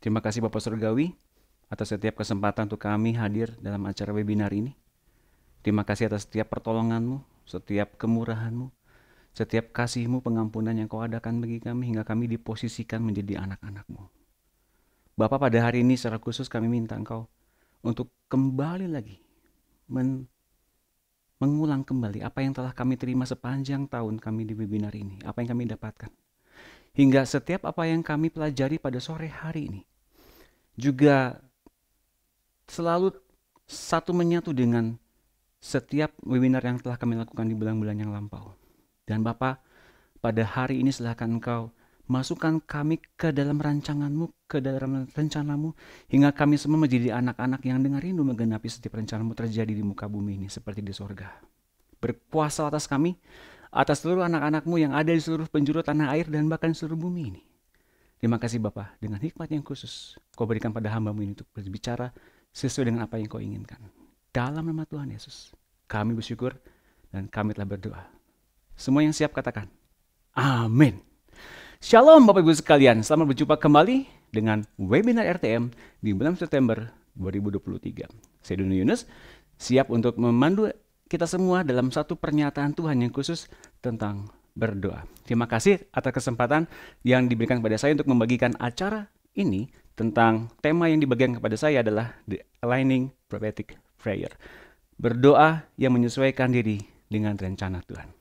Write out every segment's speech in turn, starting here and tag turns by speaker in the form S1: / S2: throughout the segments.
S1: Terima kasih Bapak Surgawi atas setiap kesempatan untuk kami hadir dalam acara webinar ini. Terima kasih atas setiap pertolongan-Mu, setiap kemurahan-Mu, setiap kasih-Mu, pengampunan yang Kau adakan bagi kami hingga kami diposisikan menjadi anak-anak-Mu. Bapak, pada hari ini secara khusus kami minta Engkau untuk kembali lagi mengulang kembali apa yang telah kami terima sepanjang tahun kami di webinar ini, apa yang kami dapatkan. Hingga setiap apa yang kami pelajari pada sore hari ini juga selalu satu menyatu dengan setiap webinar yang telah kami lakukan di bulan-bulan yang lampau. Dan Bapak, pada hari ini silakan Engkau masukkan kami ke dalam rancangan-Mu, ke dalam rencana-Mu, hingga kami semua menjadi anak-anak yang dengan rindu menggenapi setiap rencana-Mu terjadi di muka bumi ini seperti di sorga. Berkuasa atas kami, atas seluruh anak-anak-Mu yang ada di seluruh penjuru tanah air dan bahkan seluruh bumi ini. Terima kasih Bapa, dengan hikmat yang khusus Kau berikan pada hamba-Mu ini untuk berbicara sesuai dengan apa yang Kau inginkan. Dalam nama Tuhan Yesus, kami bersyukur dan kami telah berdoa. Semua yang siap katakan, amin. Shalom Bapak Ibu sekalian, selamat berjumpa kembali dengan webinar RTM di bulan September 2023. Saya Dono Yunus, siap untuk memandu kita semua dalam satu pernyataan Tuhan yang khusus tentang berdoa. Terima kasih atas kesempatan yang diberikan kepada saya untuk membagikan acara ini tentang tema yang dibagikan kepada saya adalah The Aligning Prophetic Prayer. Berdoa yang menyesuaikan diri dengan rencana Tuhan.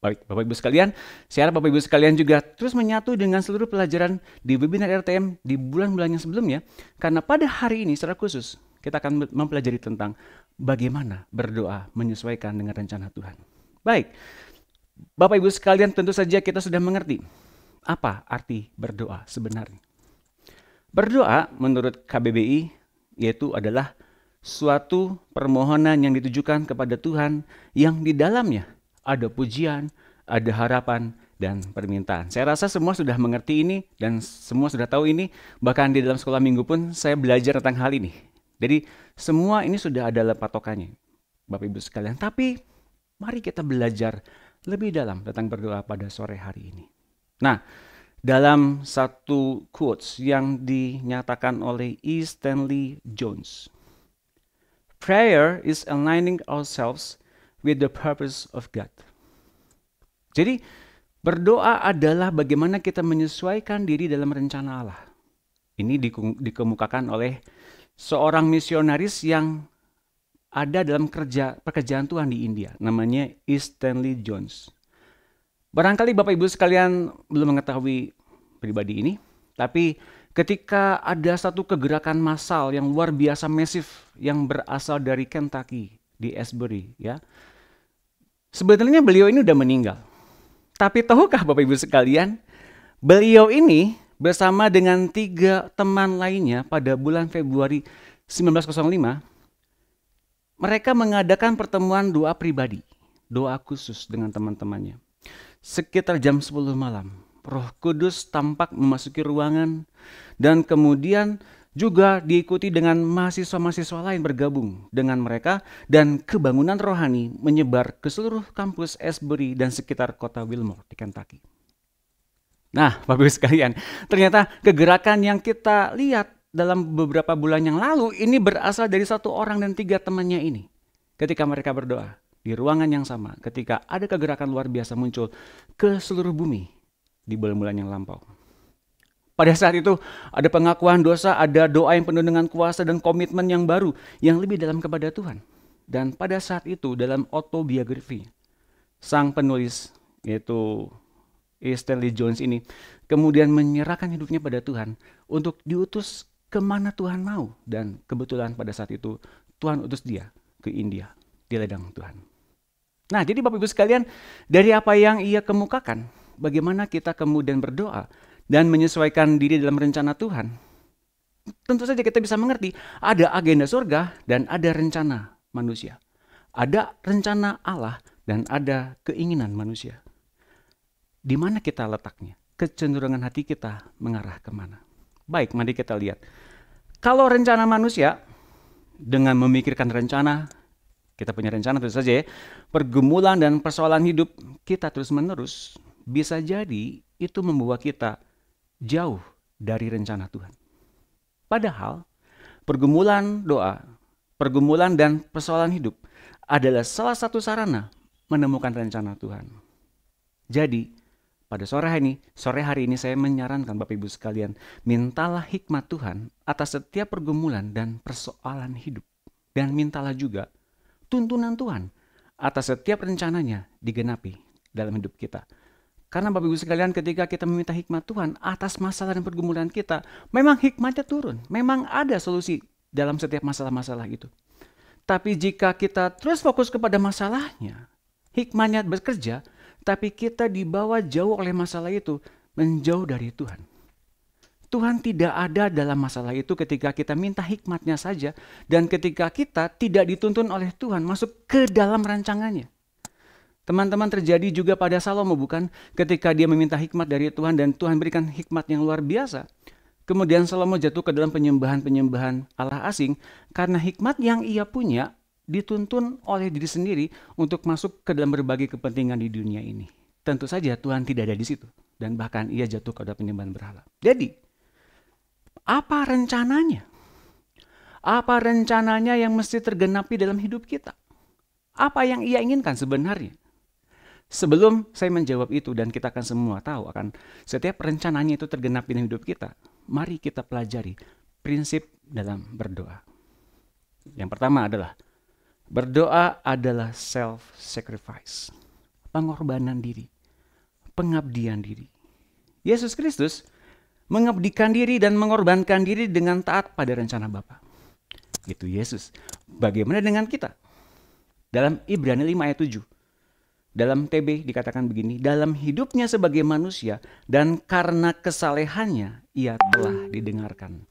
S1: Baik, Bapak Ibu sekalian, saya harap Bapak Ibu sekalian juga terus menyatu dengan seluruh pelajaran di webinar RTM di bulan-bulan yang sebelumnya, karena pada hari ini secara khusus kita akan mempelajari tentang bagaimana berdoa menyesuaikan dengan rencana Tuhan. Baik, Bapak Ibu sekalian, tentu saja kita sudah mengerti apa arti berdoa sebenarnya. Berdoa menurut KBBI yaitu adalah suatu permohonan yang ditujukan kepada Tuhan yang di dalamnya ada pujian, ada harapan, dan permintaan. Saya rasa semua sudah mengerti ini dan semua sudah tahu ini. Bahkan di dalam sekolah minggu pun saya belajar tentang hal ini. Jadi semua ini sudah ada patokannya, Bapak Ibu sekalian. Tapi mari kita belajar lebih dalam tentang berdoa pada sore hari ini. Nah, dalam satu quotes yang dinyatakan oleh E. Stanley Jones, prayer is aligning ourselves with the purpose of God. Jadi berdoa adalah bagaimana kita menyesuaikan diri dalam rencana Allah. Ini dikemukakan oleh seorang misionaris yang ada dalam pekerjaan Tuhan di India. Namanya E. Stanley Jones. Barangkali Bapak Ibu sekalian belum mengetahui pribadi ini. Tapi ketika ada satu kegerakan massal yang luar biasa masif yang berasal dari Kentucky di Asbury, ya. Sebetulnya beliau ini udah meninggal. Tapi tahukah Bapak Ibu sekalian, beliau ini bersama dengan 3 teman lainnya pada bulan Februari 1905, mereka mengadakan pertemuan doa pribadi, doa khusus dengan teman-temannya. Sekitar jam 10 malam, Roh Kudus tampak memasuki ruangan dan kemudian juga diikuti dengan mahasiswa-mahasiswa lain bergabung dengan mereka dan kebangunan rohani menyebar ke seluruh kampus Asbury dan sekitar kota Wilmore di Kentucky. Nah, Bapak Ibu sekalian, ternyata kegerakan yang kita lihat dalam beberapa bulan yang lalu ini berasal dari 1 orang dan 3 temannya ini. Ketika mereka berdoa di ruangan yang sama, ketika ada kegerakan luar biasa muncul ke seluruh bumi di bulan-bulan yang lampau. Pada saat itu ada pengakuan dosa, ada doa yang penuh dengan kuasa dan komitmen yang baru yang lebih dalam kepada Tuhan. Dan pada saat itu dalam autobiografi sang penulis yaitu E. Stanley Jones ini kemudian menyerahkan hidupnya pada Tuhan untuk diutus kemana Tuhan mau. Dan kebetulan pada saat itu Tuhan utus dia ke India di ladang Tuhan. Nah, jadi Bapak Ibu sekalian, dari apa yang ia kemukakan, bagaimana kita kemudian berdoa dan menyesuaikan diri dalam rencana Tuhan, tentu saja kita bisa mengerti ada agenda surga dan ada rencana manusia. Ada rencana Allah dan ada keinginan manusia. Di mana kita letaknya? Kecenderungan hati kita mengarah kemana? Baik, mari kita lihat. Kalau rencana manusia, dengan memikirkan rencana, kita punya rencana tentu saja ya, pergumulan dan persoalan hidup kita terus menerus, bisa jadi itu membawa kita jauh dari rencana Tuhan. Padahal pergumulan doa, pergumulan dan persoalan hidup adalah salah satu sarana menemukan rencana Tuhan. Jadi, pada sore hari ini saya menyarankan Bapak Ibu sekalian, mintalah hikmat Tuhan atas setiap pergumulan dan persoalan hidup. Dan mintalah juga tuntunan Tuhan atas setiap rencananya digenapi dalam hidup kita. Karena Bapak Ibu sekalian, ketika kita meminta hikmat Tuhan atas masalah dan pergumulan kita, memang hikmatnya turun. Memang ada solusi dalam setiap masalah-masalah itu. Tapi jika kita terus fokus kepada masalahnya, hikmatnya bekerja, tapi kita dibawa jauh oleh masalah itu, menjauh dari Tuhan. Tuhan tidak ada dalam masalah itu ketika kita minta hikmatnya saja, dan ketika kita tidak dituntun oleh Tuhan masuk ke dalam rancangannya. Teman-teman, terjadi juga pada Salomo, bukan? Ketika dia meminta hikmat dari Tuhan dan Tuhan berikan hikmat yang luar biasa. Kemudian Salomo jatuh ke dalam penyembahan-penyembahan Allah asing karena hikmat yang ia punya dituntun oleh diri sendiri untuk masuk ke dalam berbagai kepentingan di dunia ini. Tentu saja Tuhan tidak ada di situ dan bahkan ia jatuh ke dalam penyembahan berhala. Jadi, apa rencananya? Apa rencananya yang mesti tergenapi dalam hidup kita? Apa yang ia inginkan sebenarnya? Sebelum saya menjawab itu dan kita akan semua tahu akan setiap rencananya itu tergenapi dalam hidup kita, mari kita pelajari prinsip dalam berdoa. Yang pertama adalah berdoa adalah self-sacrifice, pengorbanan diri, pengabdian diri. Yesus Kristus mengabdikan diri dan mengorbankan diri dengan taat pada rencana Bapa. Itu Yesus. Bagaimana dengan kita? Dalam Ibrani 5 ayat 7. Dalam TB dikatakan begini, dalam hidupnya sebagai manusia dan karena kesalehannya ia telah didengarkan.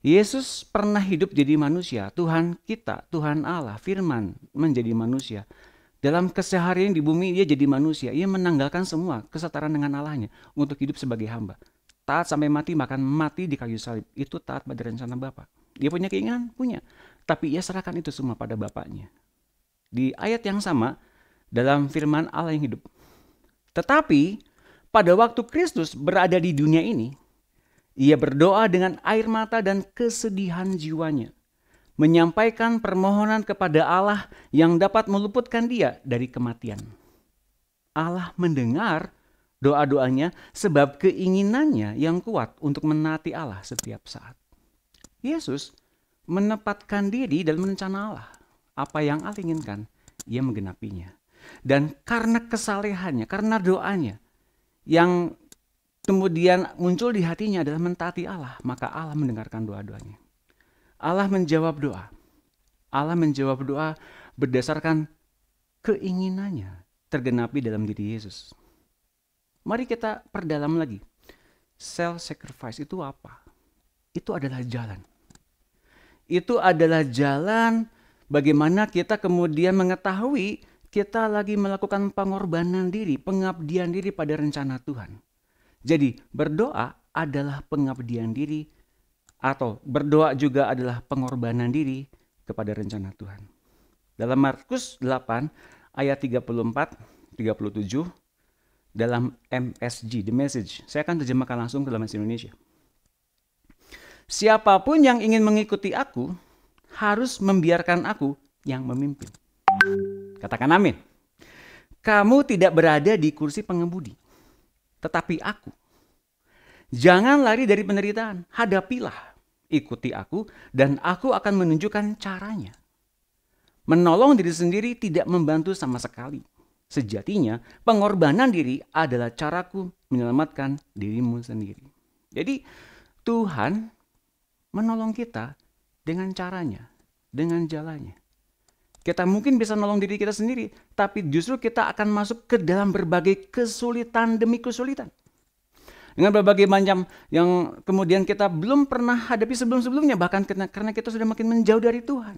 S1: Yesus pernah hidup jadi manusia, Tuhan kita, Tuhan Allah, firman menjadi manusia. Dalam keseharian di bumi dia jadi manusia, ia menanggalkan semua kesetaraan dengan Allahnya untuk hidup sebagai hamba. Taat sampai mati, bahkan mati di kayu salib, itu taat pada rencana Bapa. Dia punya keinginan? Punya. Tapi ia serahkan itu semua pada Bapaknya. Di ayat yang sama, dalam firman Allah yang hidup. Tetapi pada waktu Kristus berada di dunia ini, ia berdoa dengan air mata dan kesedihan jiwanya, menyampaikan permohonan kepada Allah yang dapat meluputkan dia dari kematian. Allah mendengar doa-doanya sebab keinginannya yang kuat untuk menaati Allah setiap saat. Yesus menempatkan diri dalam rencana Allah. Apa yang Allah inginkan, ia menggenapinya. Dan karena kesalehannya, karena doanya yang kemudian muncul di hatinya adalah mentaati Allah, maka Allah mendengarkan doa-doanya. Allah menjawab doa. Allah menjawab doa berdasarkan keinginannya tergenapi dalam diri Yesus. Mari kita perdalam lagi. Self-sacrifice itu apa? Itu adalah jalan. Itu adalah jalan bagaimana kita kemudian mengetahui kita lagi melakukan pengorbanan diri, pengabdian diri pada rencana Tuhan. Jadi berdoa adalah pengabdian diri atau berdoa juga adalah pengorbanan diri kepada rencana Tuhan. Dalam Markus 8 ayat 34, 37 dalam MSG, The Message. Saya akan terjemahkan langsung ke dalam bahasa Indonesia. Siapapun yang ingin mengikuti aku harus membiarkan aku yang memimpin. Katakan amin. Kamu tidak berada di kursi pengemudi, tetapi aku. Jangan lari dari penderitaan, hadapilah. Ikuti aku dan aku akan menunjukkan caranya. Menolong diri sendiri tidak membantu sama sekali. Sejatinya pengorbanan diri adalah caraku menyelamatkan dirimu sendiri. Jadi Tuhan menolong kita dengan caranya, dengan jalannya. Kita mungkin bisa nolong diri kita sendiri, tapi justru kita akan masuk ke dalam berbagai kesulitan demi kesulitan. Dengan berbagai macam yang kemudian kita belum pernah hadapi sebelum-sebelumnya, bahkan karena kita sudah makin menjauh dari Tuhan.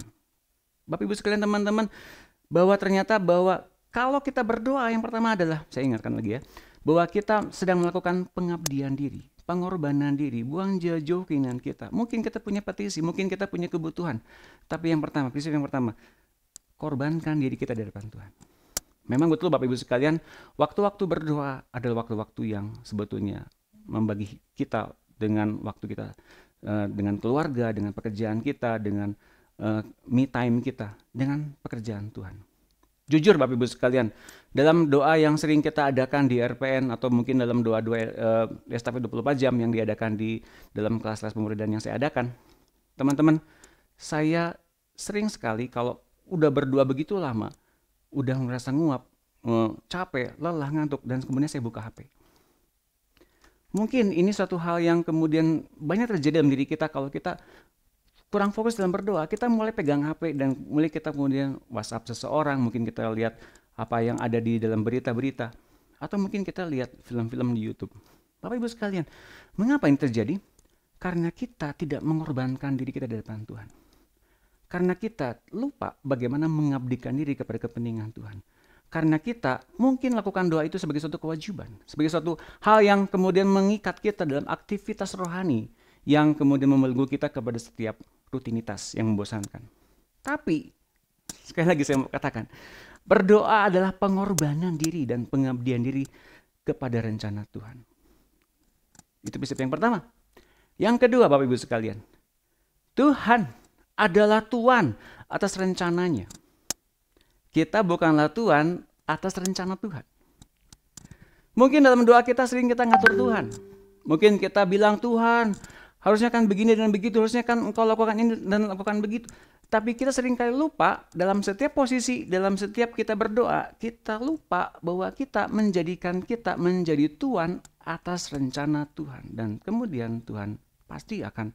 S1: Bapak Ibu sekalian, teman-teman, bahwa ternyata bahwa kalau kita berdoa, yang pertama adalah, saya ingatkan lagi ya, bahwa kita sedang melakukan pengabdian diri, pengorbanan diri, buang jauh-jauh keinginan kita. Mungkin kita punya petisi, mungkin kita punya kebutuhan, tapi prinsip yang pertama, korbankan diri kita di depan Tuhan. Memang betul Bapak Ibu sekalian, waktu-waktu berdoa adalah waktu-waktu yang sebetulnya membagi kita dengan waktu kita dengan keluarga, dengan pekerjaan kita, dengan me time kita, dengan pekerjaan Tuhan. Jujur Bapak Ibu sekalian, dalam doa yang sering kita adakan di RPN atau mungkin dalam doa-doa estafet 24 jam yang diadakan di dalam kelas-kelas pemuridan yang saya adakan, teman-teman, saya sering sekali kalau udah berdoa begitu lama, udah merasa nguap, capek, lelah, ngantuk, dan kemudian saya buka HP. Mungkin ini suatu hal yang kemudian banyak terjadi dalam diri kita kalau kita kurang fokus dalam berdoa, kita mulai pegang HP dan mulai kita kemudian WhatsApp seseorang, mungkin kita lihat apa yang ada di dalam berita-berita, atau mungkin kita lihat film-film di YouTube. Bapak Ibu sekalian, mengapa ini terjadi? Karena kita tidak mengorbankan diri kita di depan Tuhan. Karena kita lupa bagaimana mengabdikan diri kepada kepentingan Tuhan. Karena kita mungkin lakukan doa itu sebagai suatu kewajiban, sebagai suatu hal yang kemudian mengikat kita dalam aktivitas rohani, yang kemudian membelenggu kita kepada setiap rutinitas yang membosankan. Tapi, sekali lagi saya mau katakan, berdoa adalah pengorbanan diri dan pengabdian diri kepada rencana Tuhan. Itu prinsip yang pertama. Yang kedua, Bapak Ibu sekalian, Tuhan adalah Tuhan atas rencananya. Kita bukanlah Tuhan atas rencana Tuhan. Mungkin dalam doa kita sering kita ngatur Tuhan. Mungkin kita bilang, Tuhan, harusnya kan begini dan begitu, harusnya kan engkau lakukan ini dan lakukan begitu. Tapi kita sering kali lupa dalam setiap posisi, dalam setiap kita berdoa, kita lupa bahwa kita menjadi Tuhan atas rencana Tuhan. Dan kemudian Tuhan pasti akan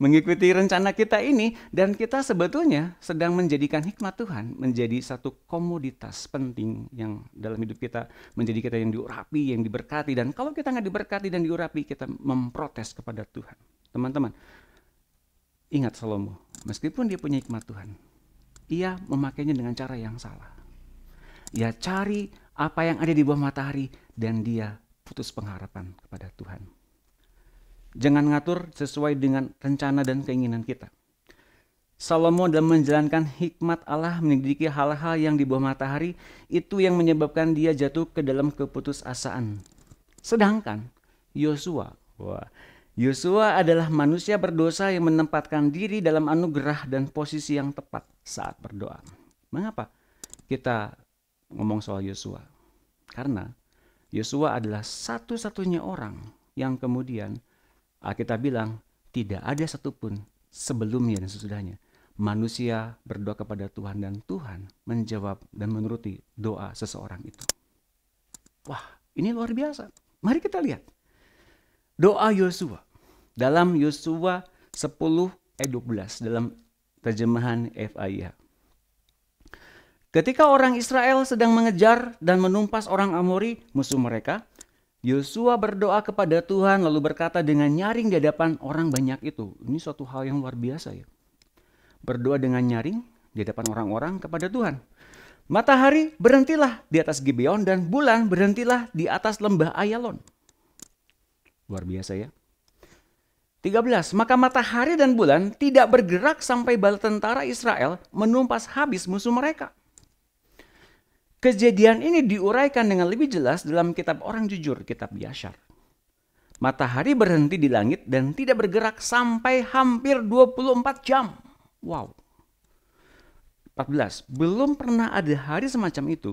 S1: mengikuti rencana kita ini, dan kita sebetulnya sedang menjadikan hikmat Tuhan menjadi satu komoditas penting yang dalam hidup kita, menjadi kita yang diurapi, yang diberkati. Dan kalau kita nggak diberkati dan diurapi, kita memprotes kepada Tuhan. Teman-teman, ingat Salomo, meskipun dia punya hikmat Tuhan, ia memakainya dengan cara yang salah. Ia cari apa yang ada di bawah matahari dan dia putus pengharapan kepada Tuhan. Jangan ngatur sesuai dengan rencana dan keinginan kita. Salomo dalam menjalankan hikmat Allah menyelidiki hal-hal yang di bawah matahari, itu yang menyebabkan dia jatuh ke dalam keputusasaan. Sedangkan Yosua adalah manusia berdosa yang menempatkan diri dalam anugerah dan posisi yang tepat saat berdoa. Mengapa kita ngomong soal Yosua? Karena Yosua adalah satu-satunya orang yang kemudian kita bilang tidak ada satupun sebelumnya dan sesudahnya manusia berdoa kepada Tuhan dan Tuhan menjawab dan menuruti doa seseorang itu. Wah, ini luar biasa. Mari kita lihat doa Yosua dalam Yosua 10 ayat 12 dalam terjemahan FIH. Ketika orang Israel sedang mengejar dan menumpas orang Amori, musuh mereka, Yosua berdoa kepada Tuhan lalu berkata dengan nyaring di hadapan orang banyak itu. Ini suatu hal yang luar biasa ya. Berdoa dengan nyaring di hadapan orang-orang kepada Tuhan. Matahari berhentilah di atas Gibeon dan bulan berhentilah di atas lembah Ayalon. Luar biasa ya. 13. Maka matahari dan bulan tidak bergerak sampai bala tentara Israel menumpas habis musuh mereka. Kejadian ini diuraikan dengan lebih jelas dalam kitab Orang Jujur, kitab Yashar. Matahari berhenti di langit dan tidak bergerak sampai hampir 24 jam. Wow. 14. Belum pernah ada hari semacam itu.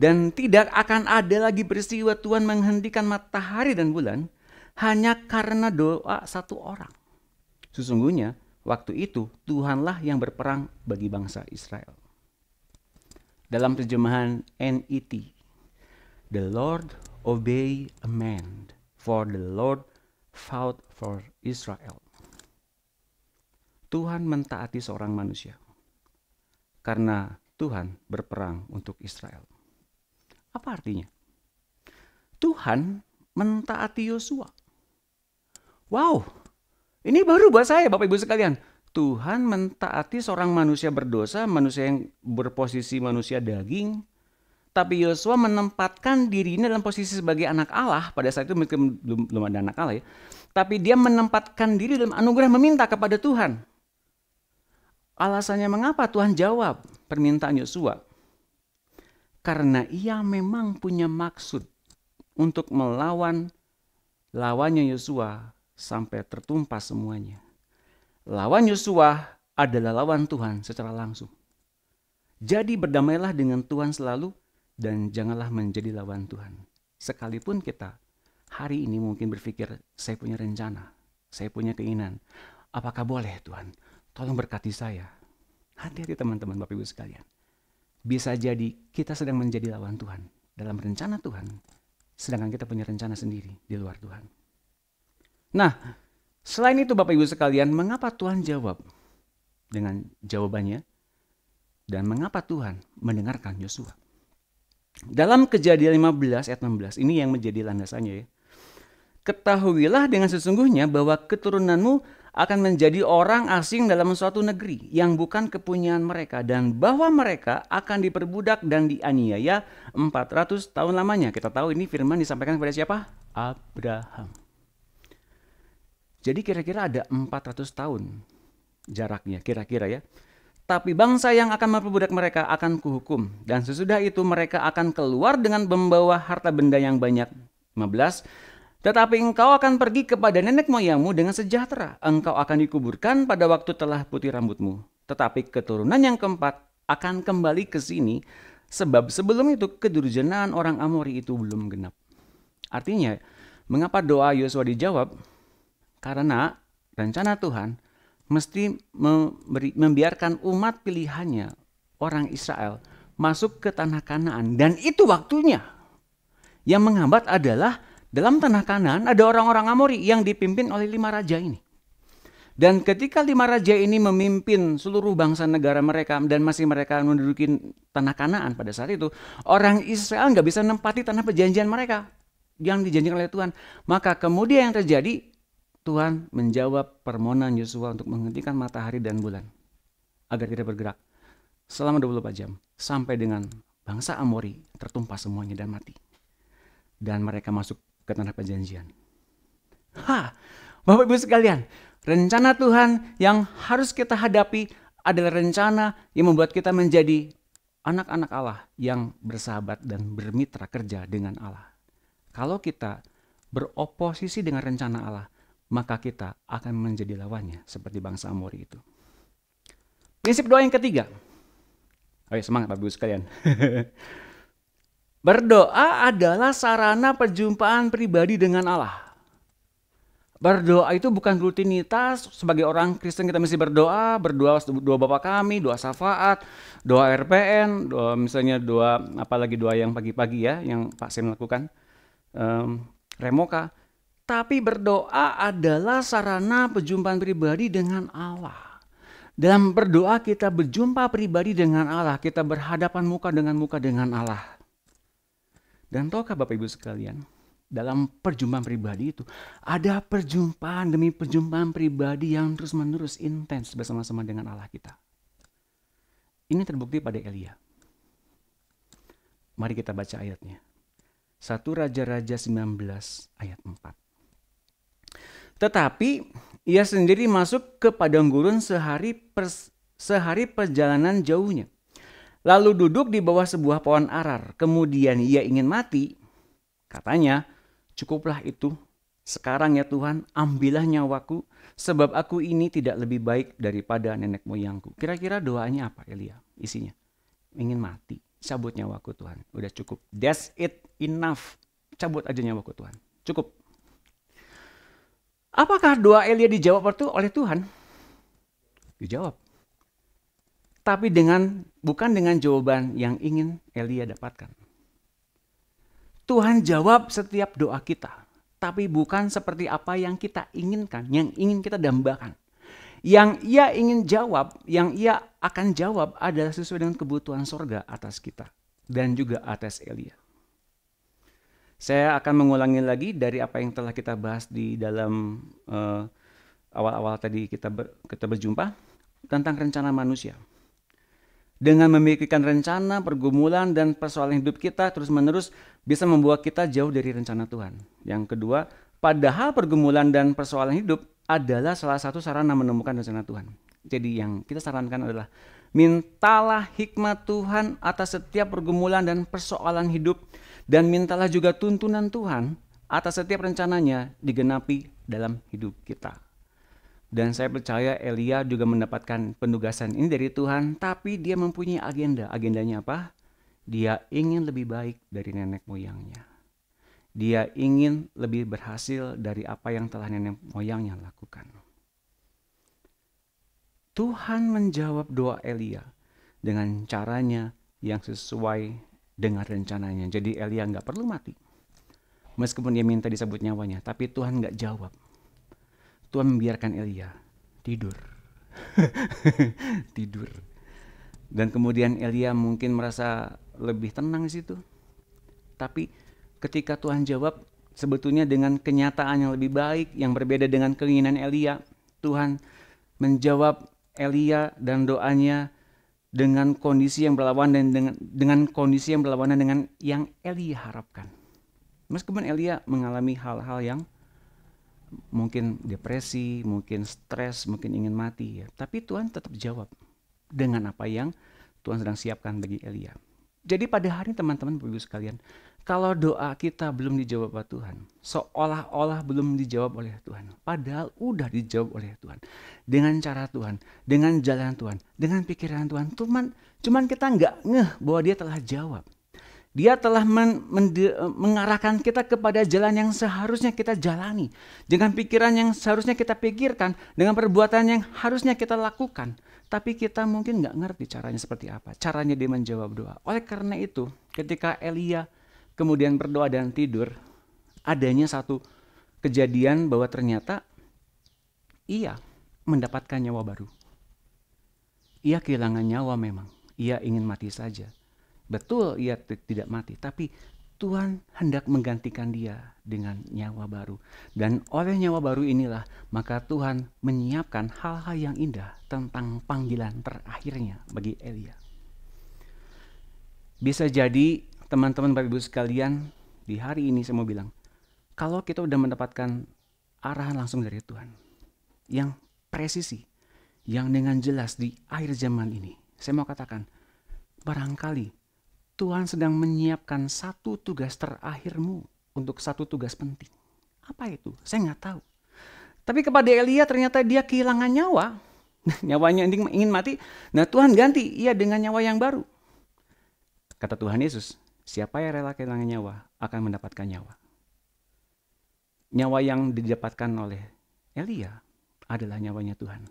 S1: Dan tidak akan ada lagi peristiwa Tuhan menghentikan matahari dan bulan hanya karena doa satu orang. Sesungguhnya waktu itu Tuhanlah yang berperang bagi bangsa Israel. Dalam terjemahan NET, the Lord obey a man, for the Lord fought for Israel. Tuhan mentaati seorang manusia, karena Tuhan berperang untuk Israel. Apa artinya? Tuhan mentaati Yosua. Wow, ini baru buat saya Bapak Ibu sekalian. Tuhan mentaati seorang manusia berdosa, manusia yang berposisi manusia daging. Tapi Yosua menempatkan dirinya dalam posisi sebagai anak Allah. Pada saat itu mungkin belum ada anak Allah ya. Tapi dia menempatkan diri dalam anugerah meminta kepada Tuhan. Alasannya mengapa Tuhan jawab permintaan Yosua? Karena ia memang punya maksud untuk melawan lawannya Yosua sampai tertumpah semuanya. Lawan Yosua adalah lawan Tuhan secara langsung. Jadi berdamailah dengan Tuhan selalu dan janganlah menjadi lawan Tuhan. Sekalipun kita hari ini mungkin berpikir, saya punya rencana, saya punya keinginan. Apakah boleh Tuhan? Tolong berkati saya. Hati-hati teman-teman, Bapak Ibu sekalian. Bisa jadi kita sedang menjadi lawan Tuhan dalam rencana Tuhan, sedangkan kita punya rencana sendiri di luar Tuhan. Nah, selain itu Bapak Ibu sekalian, mengapa Tuhan jawab dengan jawabannya? Dan mengapa Tuhan mendengarkan Yosua? Dalam Kejadian 15 ayat 16, ini yang menjadi landasannya ya. Ketahuilah dengan sesungguhnya bahwa keturunanmu akan menjadi orang asing dalam suatu negeri yang bukan kepunyaan mereka, dan bahwa mereka akan diperbudak dan dianiaya 400 tahun lamanya. Kita tahu ini firman disampaikan kepada siapa? Abraham. Jadi kira-kira ada 400 tahun jaraknya kira-kira ya. Tapi bangsa yang akan memperbudak mereka akan kuhukum, dan sesudah itu mereka akan keluar dengan membawa harta benda yang banyak. 15. Tetapi engkau akan pergi kepada nenek moyangmu dengan sejahtera. Engkau akan dikuburkan pada waktu telah putih rambutmu. Tetapi keturunan yang keempat akan kembali ke sini, sebab sebelum itu kedurjanaan orang Amori itu belum genap. Artinya, mengapa doa Yosua dijawab? Karena rencana Tuhan mesti membiarkan umat pilihannya, orang Israel, masuk ke tanah Kanaan. Dan itu waktunya. Yang menghambat adalah dalam tanah Kanaan ada orang-orang Amori yang dipimpin oleh 5 raja ini. Dan ketika 5 raja ini memimpin seluruh bangsa negara mereka dan masih mereka menduduki tanah Kanaan pada saat itu, orang Israel nggak bisa menempati tanah perjanjian mereka yang dijanjikan oleh Tuhan. Maka kemudian yang terjadi, Tuhan menjawab permohonan Yosua untuk menghentikan matahari dan bulan agar tidak bergerak selama 24 jam sampai dengan bangsa Amori tertumpah semuanya dan mati. Dan mereka masuk ke tanah perjanjian. Bapak Ibu sekalian, rencana Tuhan yang harus kita hadapi adalah rencana yang membuat kita menjadi anak-anak Allah yang bersahabat dan bermitra kerja dengan Allah. Kalau kita beroposisi dengan rencana Allah, maka kita akan menjadi lawannya seperti bangsa Amori itu. Prinsip doa yang ketiga. Ayo semangat Bapak Ibu sekalian. Berdoa adalah sarana perjumpaan pribadi dengan Allah. Berdoa itu bukan rutinitas. Sebagai orang Kristen kita mesti berdoa doa Bapa kami, doa syafaat, doa RPN, doa misalnya doa apalagi doa yang pagi-pagi ya yang Pak Sem lakukan, Remoka. Tapi berdoa adalah sarana perjumpaan pribadi dengan Allah. Dalam berdoa kita berjumpa pribadi dengan Allah, kita berhadapan muka dengan Allah. Dan tahukah Bapak Ibu sekalian, dalam perjumpaan pribadi itu ada perjumpaan demi perjumpaan pribadi yang terus-menerus intens bersama-sama dengan Allah kita. Ini terbukti pada Elia. Mari kita baca ayatnya. 1 Raja-Raja 19 ayat 4. Tetapi ia sendiri masuk ke padang gurun sehari perjalanan jauhnya. Lalu duduk di bawah sebuah pohon arar. Kemudian ia ingin mati. Katanya, cukuplah itu. Sekarang ya Tuhan, ambillah nyawaku. Sebab aku ini tidak lebih baik daripada nenek moyangku. Kira-kira doanya apa Elia? Isinya, ingin mati. Cabut nyawaku Tuhan. Udah cukup. That's it, enough. Cabut aja nyawaku Tuhan. Cukup. Apakah doa Elia dijawab oleh Tuhan? Dijawab. Tapi bukan dengan jawaban yang ingin Elia dapatkan. Tuhan jawab setiap doa kita. Tapi bukan seperti apa yang kita inginkan, yang ingin kita dambakan. Yang ia ingin jawab, yang ia akan jawab adalah sesuai dengan kebutuhan sorga atas kita. Dan juga atas Elia. Saya akan mengulangi lagi dari apa yang telah kita bahas di dalam awal-awal tadi kita berjumpa tentang rencana manusia. Dengan memikirkan rencana, pergumulan, dan persoalan hidup kita terus-menerus bisa membawa kita jauh dari rencana Tuhan. Yang kedua, padahal pergumulan dan persoalan hidup adalah salah satu sarana menemukan rencana Tuhan. Jadi yang kita sarankan adalah mintalah hikmat Tuhan atas setiap pergumulan dan persoalan hidup. Dan mintalah juga tuntunan Tuhan atas setiap rencananya digenapi dalam hidup kita. Dan saya percaya Elia juga mendapatkan penugasan ini dari Tuhan, tapi dia mempunyai agenda. Agendanya apa? Dia ingin lebih baik dari nenek moyangnya. Dia ingin lebih berhasil dari apa yang telah nenek moyangnya lakukan. Tuhan menjawab doa Elia dengan caranya yang sesuai dengan rencananya. Jadi Elia nggak perlu mati. Meskipun dia minta disebut nyawanya, tapi Tuhan nggak jawab. Tuhan membiarkan Elia tidur. Tidur. Dan kemudian Elia mungkin merasa lebih tenang di situ. Tapi ketika Tuhan jawab, sebetulnya dengan kenyataan yang lebih baik, yang berbeda dengan keinginan Elia, Tuhan menjawab Elia dan doanya dengan kondisi yang berlawanan dan dengan kondisi yang berlawanan dengan yang Elia harapkan. Meskipun Elia mengalami hal-hal yang mungkin depresi, mungkin stres, mungkin ingin mati ya, tapi Tuhan tetap jawab dengan apa yang Tuhan sedang siapkan bagi Elia. Jadi pada hari teman-teman Bapak Ibu sekalian, kalau doa kita belum dijawab oleh Tuhan, seolah-olah belum dijawab oleh Tuhan, padahal udah dijawab oleh Tuhan. Dengan cara Tuhan, dengan jalan Tuhan, dengan pikiran Tuhan, cuman kita nggak ngeh bahwa dia telah jawab. Dia telah mengarahkan kita kepada jalan yang seharusnya kita jalani. Dengan pikiran yang seharusnya kita pikirkan. Dengan perbuatan yang harusnya kita lakukan. Tapi kita mungkin gak ngerti caranya seperti apa. Caranya dia menjawab doa. Oleh karena itu, ketika Elia kemudian berdoa dan tidur, adanya satu kejadian bahwa ternyata ia mendapatkan nyawa baru. Ia kehilangan nyawa memang. Ia ingin mati saja. Betul ia tidak mati, tapi Tuhan hendak menggantikan dia dengan nyawa baru. Dan oleh nyawa baru inilah maka Tuhan menyiapkan hal-hal yang indah tentang panggilan terakhirnya bagi Elia. Bisa jadi teman-teman Bapak Ibu sekalian, di hari ini saya mau bilang, kalau kita udah mendapatkan arahan langsung dari Tuhan, yang presisi, yang dengan jelas di akhir zaman ini, saya mau katakan, barangkali Tuhan sedang menyiapkan satu tugas terakhirmu untuk satu tugas penting. Apa itu? Saya nggak tahu. Tapi kepada Elia ternyata dia kehilangan nyawa. Nyawanya ingin mati. Nah Tuhan ganti ia dengan nyawa yang baru. Kata Tuhan Yesus, siapa yang rela kehilangan nyawa akan mendapatkan nyawa. Nyawa yang didapatkan oleh Elia adalah nyawanya Tuhan.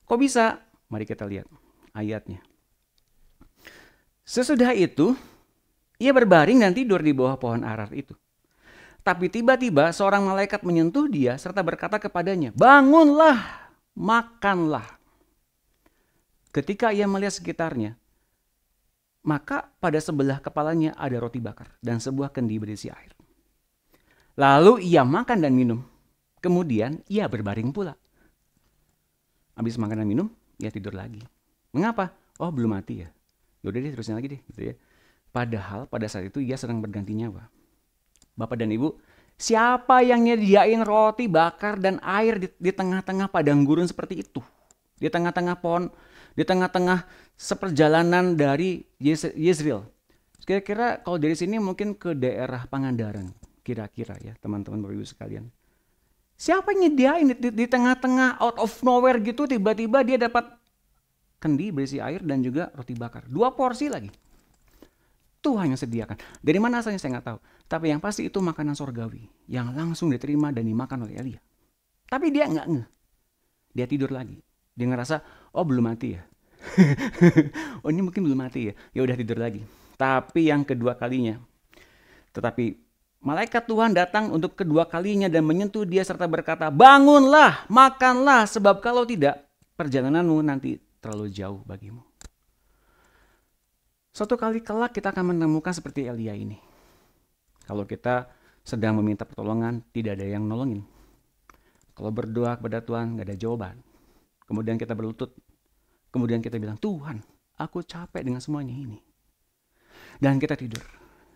S1: Kok bisa? Mari kita lihat ayatnya. Sesudah itu, ia berbaring dan tidur di bawah pohon arar itu. Tapi tiba-tiba seorang malaikat menyentuh dia serta berkata kepadanya, bangunlah, makanlah. Ketika ia melihat sekitarnya, maka pada sebelah kepalanya ada roti bakar dan sebuah kendi berisi air. Lalu ia makan dan minum. Kemudian ia berbaring pula. Habis makan dan minum, ia tidur lagi. Mengapa? Oh, belum mati ya. Yaudah deh terusin lagi deh gitu ya. Padahal pada saat itu ia sedang berganti nyawa. Bapak dan Ibu, siapa yang nyediain roti bakar dan air di tengah-tengah padang gurun seperti itu? Di tengah-tengah pohon, di tengah-tengah seperjalanan dari Yezreel. Kira-kira kalau dari sini mungkin ke daerah Pangandaran. Kira-kira ya teman-teman Bapak Ibu sekalian. Siapa yang nyediain di tengah-tengah out of nowhere gitu tiba-tiba dia dapat kendi berisi air dan juga roti bakar. 2 porsi lagi. Tuhan yang sediakan. Dari mana asalnya saya nggak tahu. Tapi yang pasti itu makanan surgawi. Yang langsung diterima dan dimakan oleh Elia. Tapi dia nggak ngeh. Dia tidur lagi. Dia ngerasa, oh belum mati ya. Oh ini mungkin belum mati ya. Ya udah tidur lagi. Tapi yang kedua kalinya. Tetapi malaikat Tuhan datang untuk kedua kalinya dan menyentuh dia serta berkata, bangunlah, makanlah. Sebab kalau tidak, perjalananmu nanti terlalu jauh bagimu. Suatu kali kelak kita akan menemukan seperti Elia ini. Kalau kita sedang meminta pertolongan, tidak ada yang nolongin. Kalau berdoa kepada Tuhan, gak ada jawaban. Kemudian kita berlutut. Kemudian kita bilang, Tuhan, aku capek dengan semuanya ini. Dan kita tidur.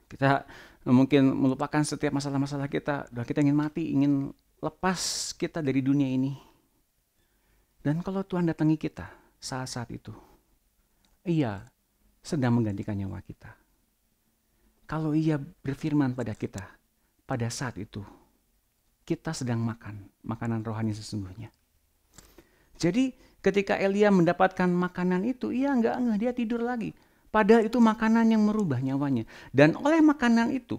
S1: Kita mungkin melupakan setiap masalah-masalah kita. Dan kita ingin mati, ingin lepas kita dari dunia ini. Dan kalau Tuhan datangi kita, saat-saat itu, ia sedang menggantikan nyawa kita. Kalau ia berfirman pada kita pada saat itu, kita sedang makan makanan rohani sesungguhnya. Jadi ketika Elia mendapatkan makanan itu, ia nggak ngeh, dia tidur lagi. Padahal itu makanan yang merubah nyawanya. Dan oleh makanan itu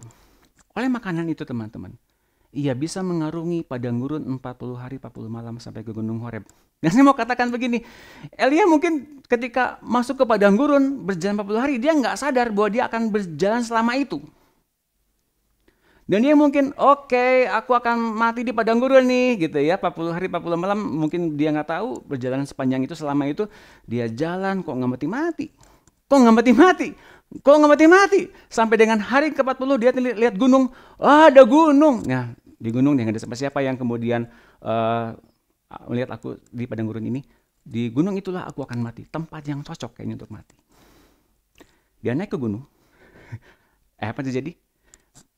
S1: teman-teman, ia bisa mengarungi padang gurun 40 hari 40 malam sampai ke Gunung Horeb. Dan saya mau katakan begini, Elia mungkin ketika masuk ke padang gurun berjalan 40 hari, dia nggak sadar bahwa dia akan berjalan selama itu. Dan dia mungkin, oke, aku akan mati di padang gurun nih, gitu ya, 40 hari 40 malam, mungkin dia nggak tahu berjalan sepanjang itu, selama itu dia jalan kok nggak mati-mati. Kok nggak mati-mati? Sampai dengan hari ke-40 dia lihat gunung, ada gunung. Nah, di gunung dia nggak ada siapa yang kemudian melihat aku di padang gurun ini. Di gunung itulah aku akan mati, tempat yang cocok kayaknya untuk mati. Dia naik ke gunung. Apa terjadi?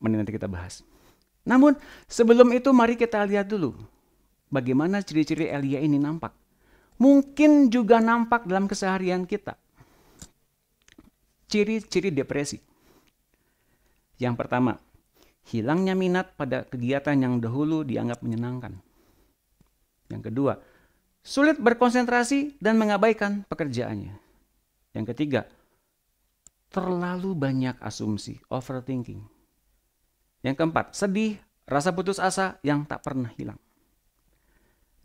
S1: Nanti kita bahas. Namun sebelum itu mari kita lihat dulu bagaimana ciri-ciri Elia ini nampak. Mungkin juga nampak dalam keseharian kita. Ciri-ciri depresi. Yang pertama, hilangnya minat pada kegiatan yang dahulu dianggap menyenangkan. Yang kedua, sulit berkonsentrasi dan mengabaikan pekerjaannya. Yang ketiga, terlalu banyak asumsi, overthinking. Yang keempat, sedih, rasa putus asa yang tak pernah hilang.